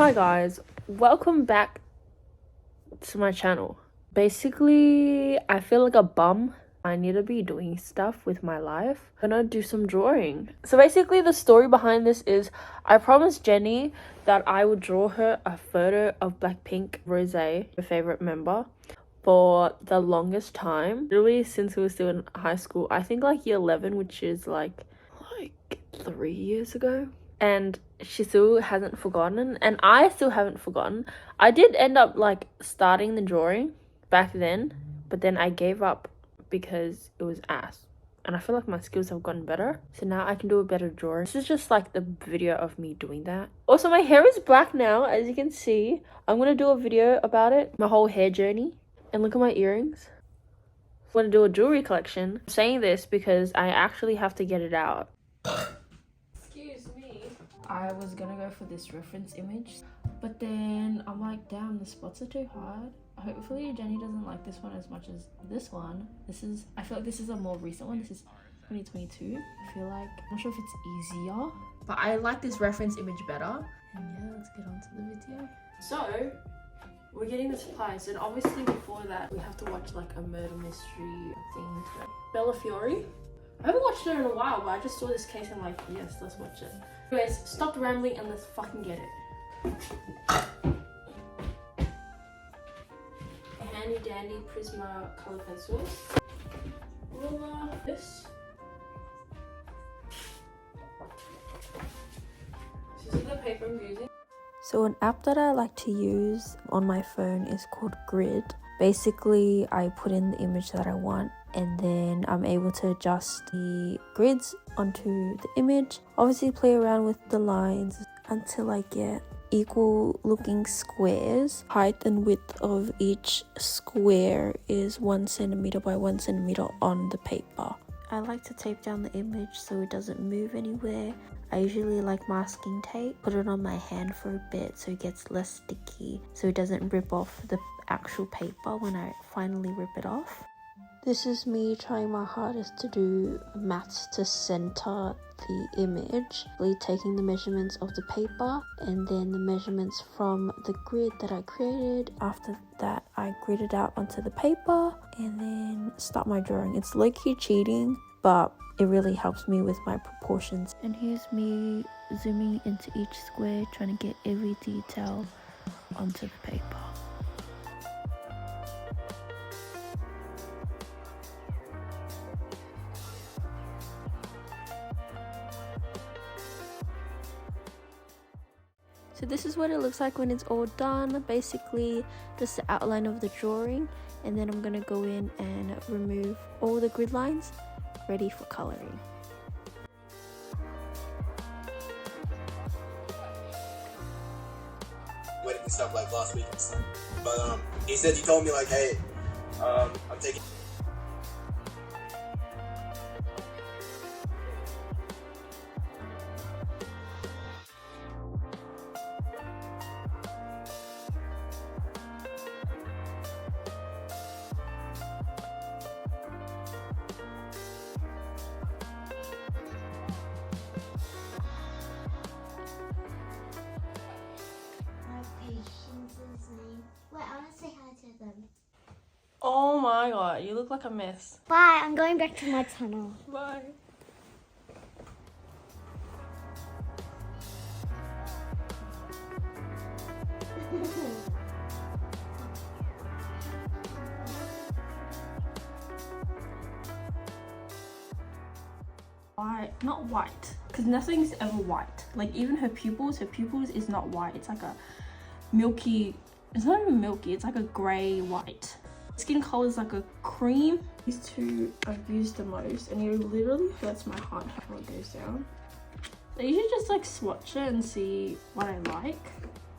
Hi guys, welcome back to my channel. Basically, I feel like a bum. I need to be doing stuff with my life. I'm gonna do some drawing. So basically the story behind this is I promised Jenny that I would draw her a photo of Blackpink Rosé, her favorite member, for the longest time. Literally since we were still in high school. I think like year 11, which is like 3 years ago. And she still hasn't forgotten, and I still haven't forgotten. I did end up like starting the drawing back then, but then I gave up because it was ass, and I feel like my skills have gotten better, so now I can do a better drawing. This is just like the video of me doing that. Also, my hair is black now, as you can see. I'm gonna do a video about it, my whole hair journey. And look at my earrings. I'm gonna do a jewelry collection. I'm saying this because I actually have to get it out. I was gonna go for this reference image, but then I'm like, damn, the spots are too hard. Hopefully Jenny doesn't like this one as much as this one. I feel like this is a more recent one. This is 2022. I feel like, I'm not sure if it's easier, but I like this reference image better. And yeah, let's get on to the video. So, we're getting the supplies, and obviously before that, we have to watch like a murder mystery thing. Bella Fiore. I haven't watched her in a while, but I just saw this case and I'm like, yes, let's watch it. Anyways, stop rambling and let's fucking get it. A handy dandy Prisma color pencils. Ruler. This is the paper I'm using. So an app that I like to use on my phone is called Grid. Basically, I put in the image that I want, and then I'm able to adjust the grids onto the image. Obviously play around with the lines until I get equal looking squares. Height and width of each square is 1 centimeter by 1 centimeter on the paper. I like to tape down the image so it doesn't move anywhere. I usually like masking tape, put it on my hand for a bit so it gets less sticky, so it doesn't rip off the actual paper when I finally rip it off. This is me trying my hardest to do maths to center the image, really taking the measurements of the paper and then the measurements from the grid that I created. After that, I grid it out onto the paper and then start my drawing. It's low-key cheating, but it really helps me with my proportions. And here's me zooming into each square, trying to get every detail onto the paper. So this is what it looks like when it's all done. Basically, just the outline of the drawing, and then I'm gonna go in and remove all the grid lines, ready for coloring. Wedding and stuff like last week and stuff. But he said, he told me like, hey, I'm taking. Wait, I want to say hi to them. Oh my god, you look like a mess. Bye, I'm going back to my tunnel. Bye. White, not white, because nothing's ever white. Like even her pupils is not white. It's like a milky, it's not even milky, it's like a grey white. Skin color is like a cream. These two I've used the most, and it literally hurts my heart how it goes down. So you should just like swatch it and see what I like.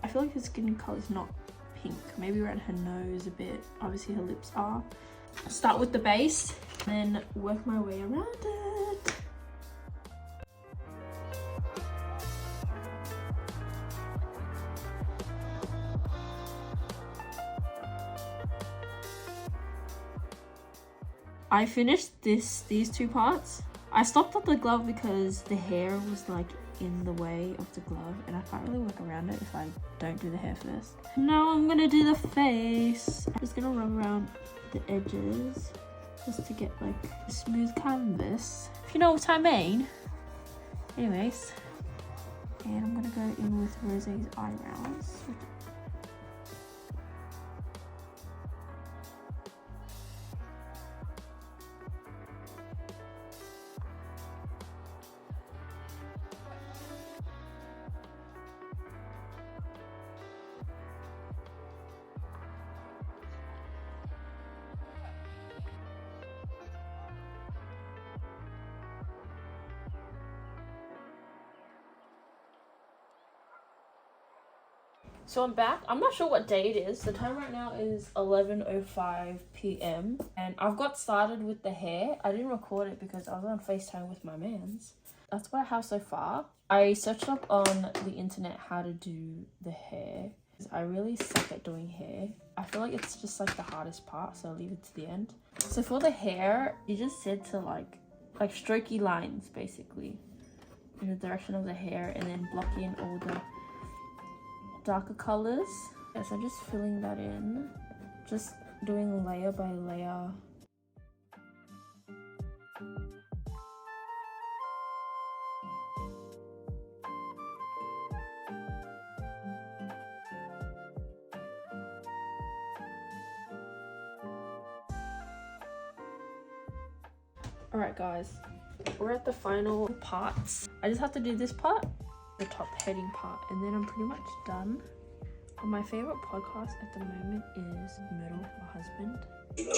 I feel like her skin color is not pink, maybe around her nose a bit. Obviously her lips are. Start with the base and then work my way around it. I finished these two parts. I stopped at the glove because the hair was like in the way of the glove, and I can't really work around it if I don't do the hair first. Now I'm gonna do the face. I'm just gonna run around the edges just to get like a smooth canvas, if you know what I mean. Anyways, and I'm gonna go in with Rosé's eyebrows. So I'm back. I'm not sure what day it is. The time right now is 11:05 p.m. and I've got started with the hair. I didn't record it because I was on FaceTime with my mans. That's what I have so far. I searched up on the internet how to do the hair. I really suck at doing hair. I feel like it's just like the hardest part, so I'll leave it to the end. So for the hair, you just said to like strokey lines basically in the direction of the hair, and then block in all the darker colors. Yes, I'm just filling that in, just doing layer by layer. Alright guys, we're at the final parts. I just have to do this part, the top heading part, and then I'm pretty much done. My favorite podcast at the moment is Middle, my husband. Yeah.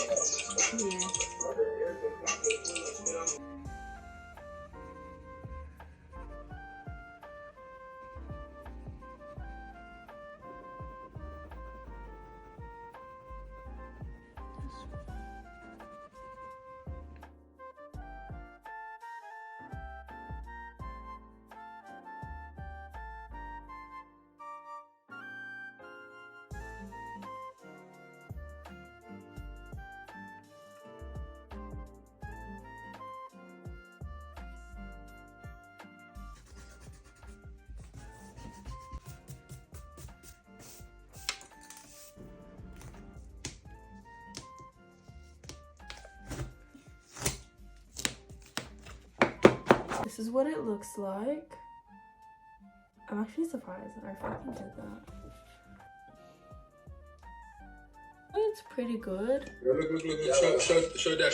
This is what it looks like. I'm actually surprised that I fucking did that. It's pretty good. Look. Show that. Show that.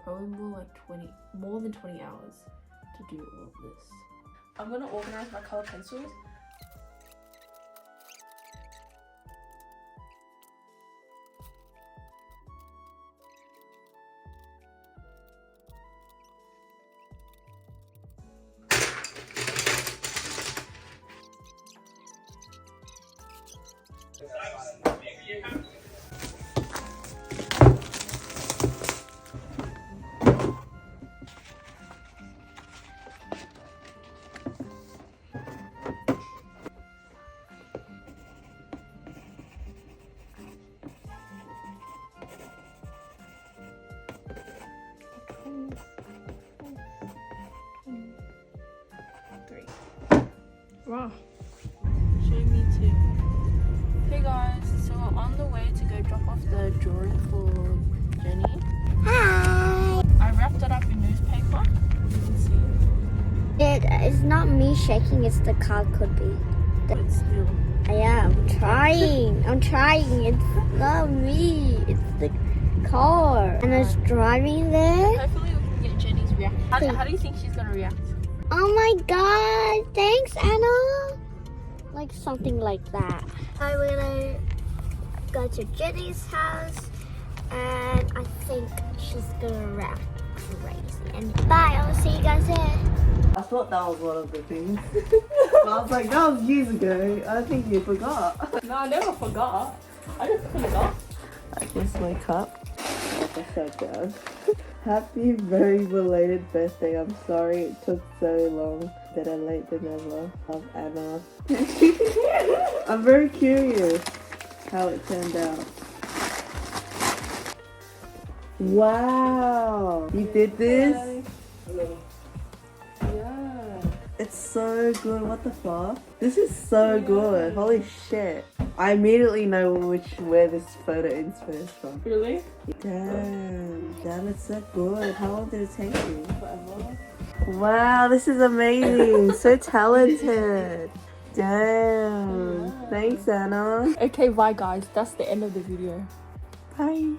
Probably more than 20 hours to do all of this. I'm gonna organize my color pencils. Wow. Showing me too. Hey guys, so we're on the way to go drop off the drawing for Jenny. Hi. I wrapped it up in newspaper. You can see it. It's not me shaking, it's the car could be. But it's still. I'm trying. It's not me. It's the car. And it's driving there. Hopefully we can get Jenny's reaction. How do you think she's gonna react? Oh my god. Thanks, Anna. Like something like that. We're gonna go to Jenny's house and I think she's gonna react crazy. And bye, I'll see you guys there. I thought that was one of the things. But I was like, that was years ago. I think you forgot. No, I never forgot. I just forgot. I just wake up. Like I sat down. Happy very belated birthday. I'm sorry it took so long. Better late than never. Love, Anna. I'm very curious how it turned out. Wow. You did this? Yeah. It's so good. What the fuck? This is so good. Holy shit. I immediately know where this photo inspo is from. Really? Damn, it's so good. How long did it take you? Forever. Wow, this is amazing. So talented. Damn. Thanks, Anna. Okay, bye guys. That's the end of the video. Bye.